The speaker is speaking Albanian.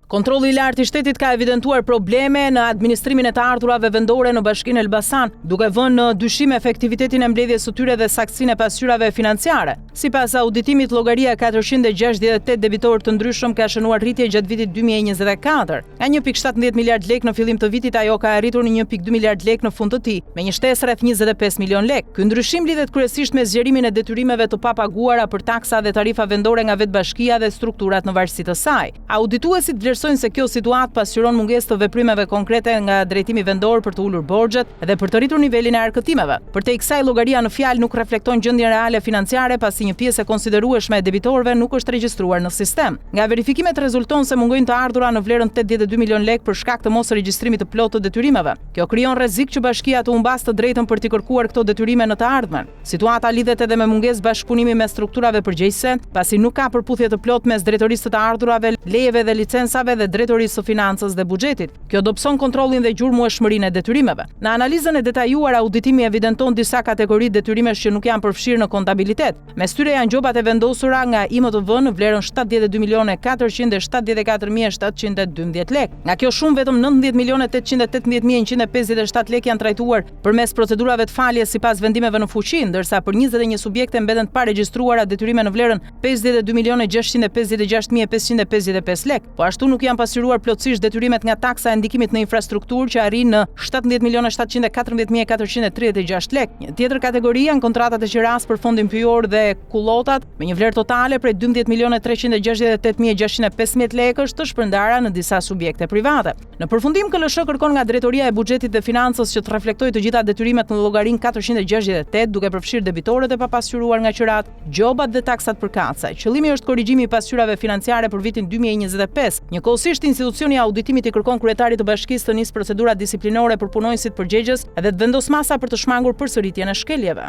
Kontrolli i lartë i shtetit ka evidentuar probleme në administrimin e të ardhurave vendore në Bashkinë Elbasan, duke vënë në dyshim efektivitetin e mbledhjes së tyre dhe saktësinë e pasqyrave financiare. Sipas auditimit, llogaria 468 debitorë të ndryshëm ka shënuar rritje gjatë vitit 2024. Nga 1.17 miliard lek në fillim të vitit, ajo ka arritur në 1.2 miliard lek në fund të tij, me një shtesë rreth 25 milion lek. Ky ndryshim lidhet kryesisht me zgjerimin e detyrimeve të papaguara për taksa dhe tarifa vendore nga vetë bashkia dhe strukturat në varësi të saj. Audituesit vlerësojnë se kjo situatë pasqyron mungesë të veprimeve konkrete nga drejtimi vendor për të ulur borxhet dhe për të rritur nivelin e arkëtimeve. Përtej kësaj, llogaria në fjalë nuk reflekton gjendjen reale financiare, pasi një pjesë e konsiderueshme e debitorëve nuk është regjistruar në sistem. Nga verifikimet rezulton se mungojnë të ardhura në vlerën 82 milion lek për shkak të mos regjistrimit të plotë të detyrimeve. Kjo krijon rrezik që bashkia të humbas të drejtën për t'i kërkuar këto detyrime në të ardhmen. Situata lidhet edhe me mungesë bashkëpunimi me strukturave përgjegjëse, pasi nuk ka përputhje të plotë mes drejtorisë të ardhurave, lejeve dhe licencave dhe drejtorisë së financës dhe buxhetit. Kjo dobëson kontrollin dhe gjurmëshmërinë e detyrimeve. Në analizën e detajuar, auditimi evidenton disa kategori detyrimesh që nuk janë përfshirë në kontabilitet. Mes tyre janë gjobat e vendosura nga IMTV në vlerën 72.474.712 lek. Nga kjo shumë vetëm 19.818.157 lek janë trajtuar përmes procedurave të faljes sipas vendimeve në fuqi, ndërsa për 21 subjekte mbeten të paregjistruara detyrime në vlerën 52.656.555 lek. Po ashtu nuk janë pasqyruar plotësisht detyrimet nga taksa e ndikimit në infrastrukturë që arrin në 17.714.436 lek. Një tjetër kategori janë kontratat e qiras për fondin pyjor dhe kullotat me një vlerë totale prej 12.368.615 lekësh të shpërndara në disa subjekte private. Në përfundim, KLSH kërkon nga Drejtoria e Buxhetit dhe Financës që të reflektojë të gjitha detyrimet në llogarinë 468, duke përfshirë debitorët e papasqyruar nga qirat, gjobat dhe taksat përkatëse. Qëllimi është korrigjimi i pasqyrave financiare për vitin 2025. Njëkohësisht, institucioni i auditimit i kërkon kryetarit të bashkisë të nisë procedura disiplinore për punonjësit përgjegjës dhe të vendos masa për të shmangur përsëritjen e shkeljeve.